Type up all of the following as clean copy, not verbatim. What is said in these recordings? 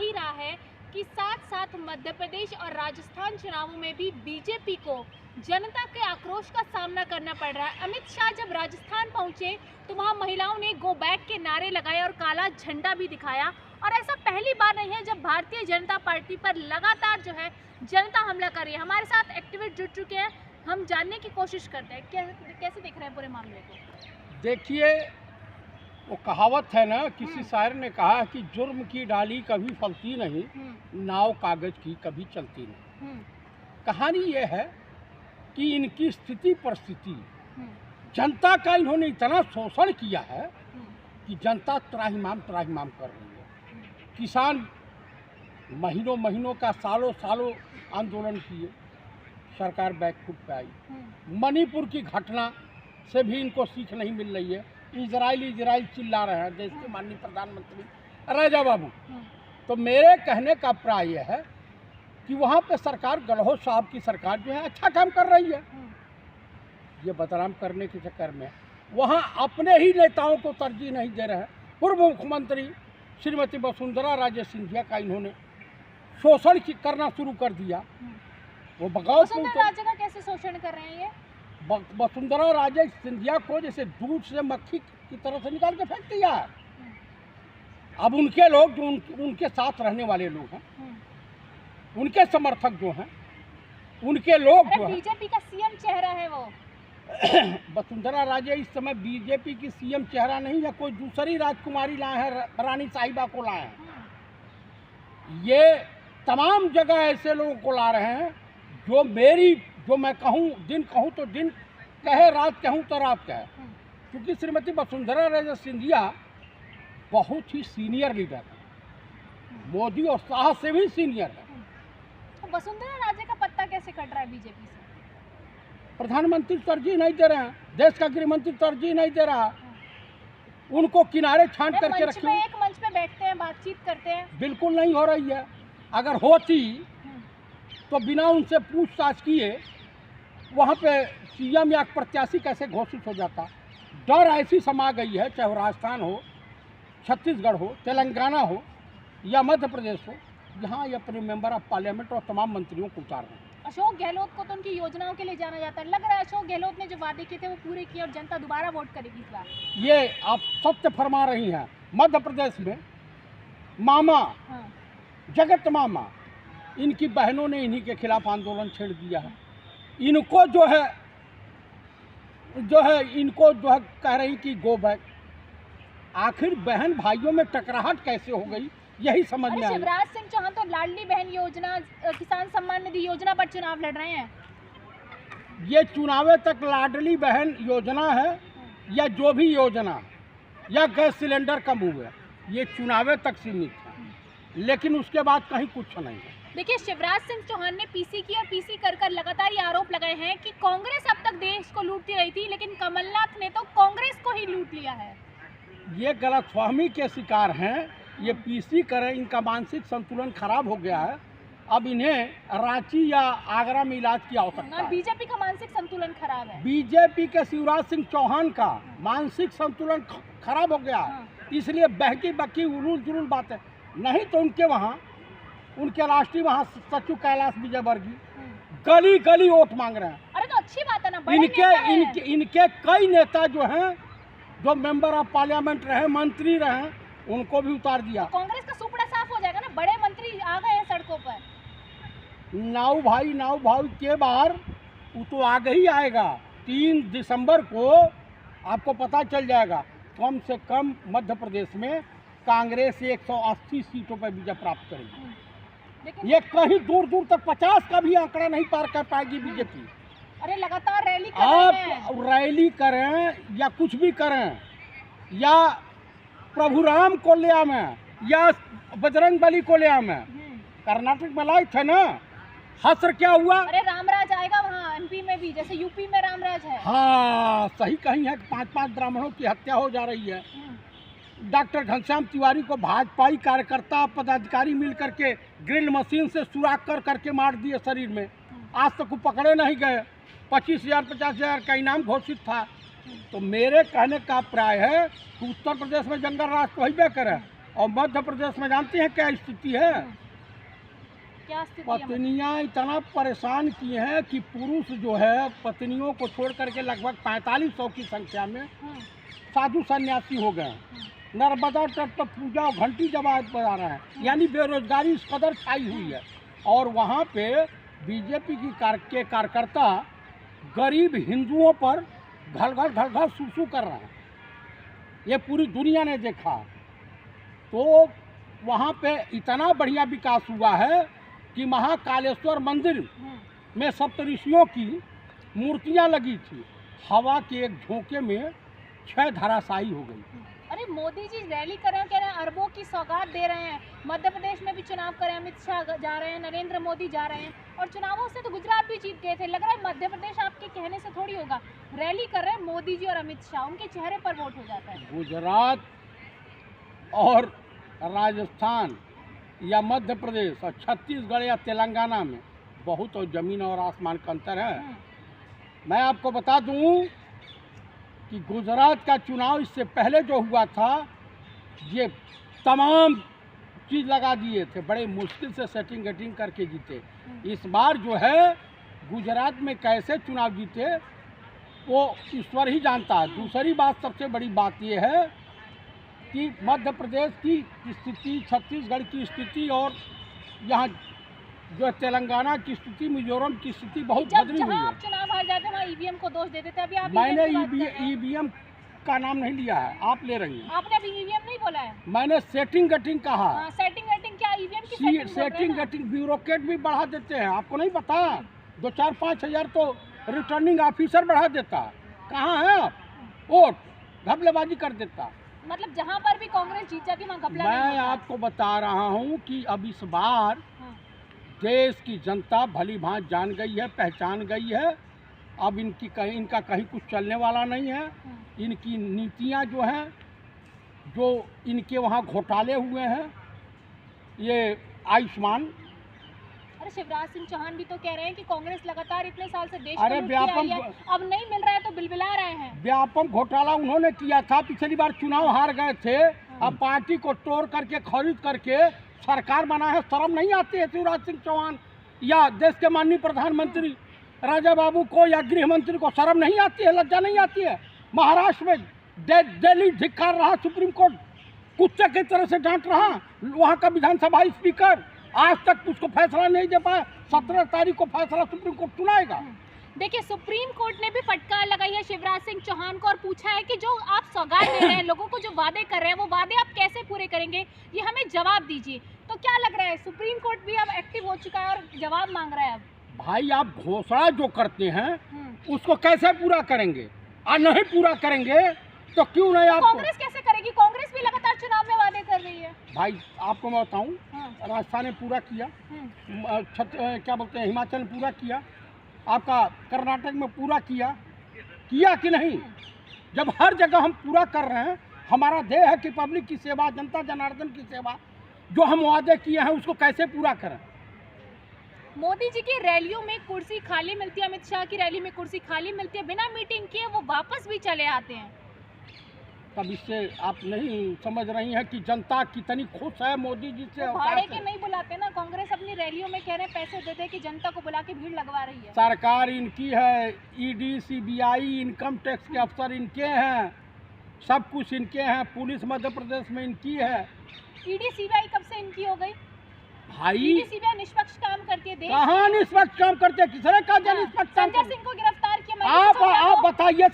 ही रहा है कि साथ साथ मध्य प्रदेश और राजस्थान चुनावों में भी बीजेपी को जनता के आक्रोश का सामना करना पड़ रहा है। अमित शाह जब राजस्थान पहुंचे तो वहां महिलाओं ने गो बैक के नारे लगाए और काला झंडा भी दिखाया, और ऐसा पहली बार नहीं है जब भारतीय जनता पार्टी पर लगातार जो है जनता हमला कर रही है। हमारे साथ एक्टिविस्ट जुड़ चुके हैं, हम जानने की कोशिश करते हैं कैसे देख रहे हैं पूरे मामले को। देखिए, वो कहावत है ना, किसी शायर ने कहा कि जुर्म की डाली कभी फलती नहीं, नाव कागज की कभी चलती नहीं। कहानी ये है कि इनकी स्थिति परिस्थिति, जनता का इन्होंने इतना शोषण किया है कि जनता त्राहिमाम कर रही है। किसान महीनों महीनों का सालों आंदोलन किए, सरकार बैकफुट पे आई। मणिपुर की घटना से भी इनको सीख नहीं मिल रही है। इजराइल चिल्ला रहे हैं, देश के माननीय प्रधानमंत्री राजा बाबू। तो मेरे कहने का प्राय यह है कि वहाँ पे सरकार, गहलोत साहब की सरकार जो है अच्छा काम कर रही है। ये बदनाम करने के चक्कर में वहाँ अपने ही नेताओं को तरजीह नहीं दे रहे हैं। पूर्व मुख्यमंत्री श्रीमती वसुंधरा राजे सिंधिया का इन्होंने शोषण करना शुरू कर दिया। वो बगावत का कैसे शोषण कर रहे हैं ये? वसुंधरा राजे सिंधिया को जैसे दूध से मक्खी की तरह से निकाल के फेंक दिया है। अब उनके लोग जो उनके साथ रहने वाले लोग हैं, उनके समर्थक जो हैं, उनके लोग जो हैं, बीजेपी का सीएम चेहरा है वो। वसुंधरा राजे इस समय बीजेपी की सीएम चेहरा नहीं है, कोई दूसरी राजकुमारी लाए हैं, रानी साहिबा को लाए हैं। ये तमाम जगह ऐसे लोगों को ला रहे हैं जो मैं कहूँ, दिन कहूँ तो दिन कहे, रात कहूँ तो रात कहे। क्योंकि श्रीमती वसुंधरा राजे सिंधिया बहुत ही सीनियर लीडर है, मोदी और शाह से भी सीनियर है। तो वसुंधरा राजे का पत्ता कैसे कट रहा है बीजेपी से? प्रधानमंत्री तरजीह नहीं दे रहे हैं, देश का गृह मंत्री तरजीह नहीं दे रहा, उनको किनारे छांट करके रखे। एक मंच पे बैठते हैं, बातचीत करते हैं, बिल्कुल नहीं हो रही है। अगर होती तो बिना उनसे पूछताछ किए वहाँ पे सीएम या प्रत्याशी कैसे घोषित हो जाता। डर ऐसी समा गई है, चाहे वो राजस्थान हो, छत्तीसगढ़ हो, तेलंगाना हो या मध्य प्रदेश हो, जहाँ ये अपने मेंबर ऑफ पार्लियामेंट और तमाम मंत्रियों को उतार रहे हैं। अशोक गहलोत को तो उनकी योजनाओं के लिए जाना जाता है। लग रहा है अशोक गहलोत ने जो वादे किए थे वो पूरे किए और जनता दोबारा वोट करेगी इस बार। ये आप सत्य फरमा रही हैं। मध्य प्रदेश में मामा, जगत मामा, इनकी बहनों ने इन्हीं के खिलाफ आंदोलन छेड़ दिया है। इनको जो है कह रही कि गो बैक। आखिर बहन भाइयों में टकराहट कैसे हो गई, यही समझ में आया। शिवराज सिंह चौहान तो लाडली बहन योजना, किसान सम्मान निधि योजना पर चुनाव लड़ रहे हैं। ये चुनावे तक लाडली बहन योजना है या जो भी योजना, या गैस सिलेंडर कम हुए, ये चुनावे तक सीमित है, लेकिन उसके बाद कहीं कुछ नहीं है। देखिए, शिवराज सिंह चौहान ने पीसी की और पीसी कर लगातार ये आरोप लगाए हैं कि कांग्रेस अब तक देश को लूटती रही थी, लेकिन कमलनाथ ने तो कांग्रेस को ही लूट लिया है। ये गलतफहमी के शिकार हैं। ये पीसी करें, इनका मानसिक संतुलन खराब हो गया है। अब इन्हें रांची या आगरा में इलाज की आवश्यकता है। बीजेपी का मानसिक संतुलन खराब है। बीजेपी के शिवराज सिंह चौहान का मानसिक संतुलन खराब हो गया, इसलिए बहकी बक्की उलूल जुलूल बातें नहीं। तो उनके राष्ट्रीय सचिव कैलाश विजयवर्गीय गली गली वोट मांग रहे हैं। अरे तो अच्छी बात है ना। इनके कई नेता जो हैं, जो मेंबर ऑफ पार्लियामेंट रहे, मंत्री रहे, उनको भी उतार दिया। कांग्रेस का सुपड़ा साफ हो जाएगा ना, बड़े मंत्री आ गए हैं सड़कों पर। नाव भाई के बार वो तो आगे ही आएगा। 3 दिसंबर को आपको पता चल जाएगा। कम से कम मध्य प्रदेश में कांग्रेस 180 सीटों पर विजय प्राप्त करेगी। ये कहीं दूर तक 50 का भी आंकड़ा नहीं पार कर पाएगी बीजेपी। अरे लगातार रैली आप रैली करें या कुछ भी करें, या प्रभु राम को ले आवें या बजरंग बली को ले आवें, कर्नाटक में लाए थे ना, हसर क्या हुआ? अरे रामराज आएगा वहाँ एमपी में भी, जैसे यूपी में रामराज है। हाँ, सही कही है कि 5 ब्राह्मणों की हत्या हो जा रही है। डॉक्टर घनश्याम तिवारी को भाजपाई कार्यकर्ता पदाधिकारी मिल करके ग्रिल मशीन से सुराख करके मार दिए शरीर में। आज तक वो पकड़े नहीं गए। 25,000 50,000 का इनाम घोषित था। तो मेरे कहने का प्राय है कि उत्तर प्रदेश में जंगल राज तो ही करे, और मध्य प्रदेश में जानते हैं क्या स्थिति है? क्या स्थिति है? पत्नियां इतना परेशान की हैं कि पुरुष जो है पत्नियों को छोड़ करके लगभग 4500 की संख्या में साधु सन्यासी हो गए हैं। नर्मदा तट पर पूजा और घंटी जमात बजा रहे हैं, यानी बेरोजगारी इस कदर छाई हुई है। और वहाँ पे बीजेपी के कार्यकर्ता गरीब हिंदुओं पर घल घल सूसू कर रहे हैं। ये पूरी दुनिया ने देखा। तो वहाँ पे इतना बढ़िया विकास हुआ है कि महाकालेश्वर मंदिर में सप्तऋषियों की मूर्तियाँ लगी थी, हवा के एक झोंके में 6 धराशायी हो गई। अरे मोदी जी रैली कर रहे हैं, कह रहे हैं अरबों की सौगात दे रहे हैं। मध्य प्रदेश में भी चुनाव कर रहे हैं, अमित शाह जा रहे हैं, नरेंद्र मोदी जा रहे हैं, और चुनावों से तो गुजरात भी जीत गए थे। लग रहा है मध्य प्रदेश आपके कहने से थोड़ी होगा। रैली कर रहे हैं मोदी जी और अमित शाह, उनके चेहरे पर वोट हो जाता है। गुजरात और राजस्थान या मध्य प्रदेश और छत्तीसगढ़ या तेलंगाना में बहुत और ज़मीन और आसमान का अंतर है। मैं आपको बता दूं कि गुजरात का चुनाव इससे पहले जो हुआ था, ये तमाम चीज़ लगा दिए थे, बड़े मुश्किल से सेटिंग गेटिंग करके जीते। इस बार जो है गुजरात में कैसे चुनाव जीते वो ईश्वर ही जानता है। दूसरी बात, सबसे बड़ी बात ये है कि मध्य प्रदेश की स्थिति, छत्तीसगढ़ की स्थिति और यहाँ जो तेलंगाना की स्थिति, मिजोरम की स्थिति बहुत बदली हुई है। आप चुनाव हार जाते हैं वहाँ ईवीएम को दोष दे देते हैं। अभी आप मैंने ईवीएम का नाम नहीं लिया है, आप ले रही हैं। आपने अभी ईवीएम नहीं बोला है। मैंने सेटिंग गेटिंग कहा। सेटिंग गेटिंग क्या? ईवीएम की सेटिंग गेटिंग ब्यूरोक्रेट भी बढ़ा देते हैं, आपको नहीं पता? 2-4-5 हज़ार तो रिटर्निंग ऑफिसर बढ़ा देता। कहाँ है आप? वोट घपलेबाजी कर देता। मतलब जहाँ पर भी कांग्रेस जीत जाती वहाँ घपला। मैं आपको बता रहा हूँ कि अब इस बार देश की जनता भली भांति जान गई है, पहचान गई है। अब इनका कहीं कुछ चलने वाला नहीं है। इनकी नीतियाँ जो हैं, जो इनके वहाँ घोटाले हुए हैं, ये आयुष्मान। अरे शिवराज सिंह चौहान भी तो कह रहे हैं कि कांग्रेस लगातार इतने साल से देश अरे व्यापम, अब नहीं मिल रहा है तो बिलबिला रहे हैं। व्यापम घोटाला उन्होंने किया था, पिछली बार चुनाव हार गए थे। अब पार्टी को तोड़ करके, खरीद करके सरकार बना है। शर्म नहीं आती है शिवराज सिंह चौहान या देश के माननीय प्रधानमंत्री राजा बाबू को या गृह मंत्री को? शर्म नहीं आती है, लज्जा नहीं आती है? महाराष्ट्र में दिल्ली धिक्कार रहा, सुप्रीम कोर्ट कुत्ते की तरह से डांट रहा। वहाँ का विधानसभा स्पीकर आज तक उसको फैसला नहीं दे पाया। 17 तारीख को फैसला सुप्रीम कोर्ट सुनाएगा। देखिए, सुप्रीम कोर्ट ने भी फटकार लगाई है शिवराज सिंह चौहान को और पूछा है कि जो आप सौगात दे रहे हैं, लोगों को जो वादे कर रहे हैं, वो वादे आप कैसे पूरे करेंगे, ये हमें जवाब दीजिए। तो क्या लग रहा है सुप्रीम कोर्ट भी अब एक्टिव हो चुका है और जवाब मांग रहा है? अब भाई, आप घोषणा जो करते हैं उसको कैसे पूरा करेंगे? और नहीं पूरा करेंगे तो क्यों नहीं? आप कांग्रेस कैसे करेगी? कांग्रेस भी लगातार चुनाव में वादे कर रही है। भाई आपको मैं बताऊँ, राजस्थान ने पूरा किया, क्या बोलते हैं, हिमाचल ने पूरा किया, आपका कर्नाटक में पूरा किया कि नहीं? जब हर जगह हम पूरा कर रहे हैं, हमारा ध्येय है कि पब्लिक की सेवा, जनता जनार्दन की सेवा, जो हम वादे किए हैं उसको कैसे पूरा करें? मोदी जी की रैलियों में कुर्सी खाली मिलती है, अमित शाह की रैली में कुर्सी खाली मिलती है, बिना मीटिंग किए वो वापस भी चले आते हैं। तब इससे आप नहीं समझ रही हैं कि जनता कितनी खुश है मोदी जी से। तो भाड़े के नहीं बुलाते ना, कांग्रेस अपनी रैलियों में कह रहे हैं पैसे देते कि जनता को बुला के भीड़ लगवा रही है। सरकार इनकी है, ईडी, सीबीआई, इनकम टैक्स के अफसर इनके हैं, सब कुछ इनके हैं, पुलिस मध्य प्रदेश में इनकी है। ईडी सीबीआई कब से इनकी हो गई? भाई ईडी सीबीआई निष्पक्ष काम करती है। कहाँ निष्पक्ष काम करते हैं? किसने कहा निष्पक्ष काम? संजय सिंह को गिरफ्तार किया। आप बताइए,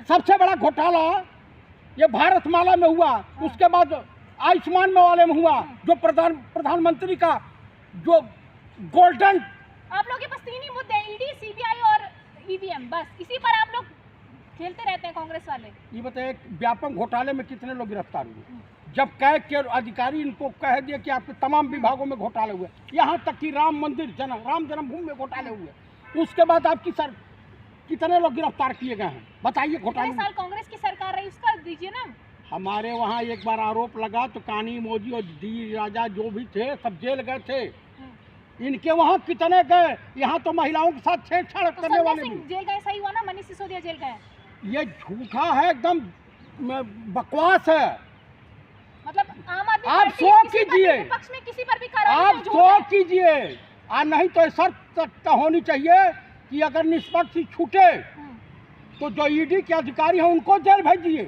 सबसे बड़ा घोटाला ये भारतमाला में हुआ, उसके बाद आयुष्मान में वाले में हुआ, जो प्रधानमंत्री का जो गोल्डन। आप लोग के पास 3 ही मुद्दे हैं, ईडी, सीबीआई और ईवीएम, बस इसी पर आप लोग खेलते रहते हैं कांग्रेस वाले। ये बताइए, व्यापक घोटाले में कितने लोग गिरफ्तार हुए? जब कैग के अधिकारी इनको कह दिए कि आपके तमाम विभागों में घोटाले हुए, यहाँ तक कि राम जन्मभूमि में घोटाले हुए, उसके बाद आपकी कितने लोग गिरफ्तार किए गए हैं? बताइए। घोटाले साल कांग्रेस की सरकार रही, उसका दीजिए ना। हमारे वहाँ एक बार आरोप लगा तो कानी मोदी और डी राजा जो भी थे सब जेल गए थे। इनके वहाँ कितने गए? यहाँ तो महिलाओं के साथ छेड़छाड़ करने वाले भी जेल गए। सही हुआ ना, मनीष सिसोदिया जेल गए। ये झूठा है, एकदम बकवास है। मतलब आम आदमी आप पार्टी शो किसी पर भी, कीजिए। विपक्ष में किसी पर भी कार्रवाई आप नहीं, झूठ शो है। कीजिए, और नहीं तो शर्त होनी चाहिए कि अगर निष्पक्ष छूटे तो जो ईडी के अधिकारी हैं उनको जेल भेजिए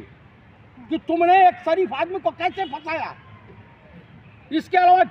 कि तुमने एक शरीफ आदमी को कैसे फंसाया। इसके अलावा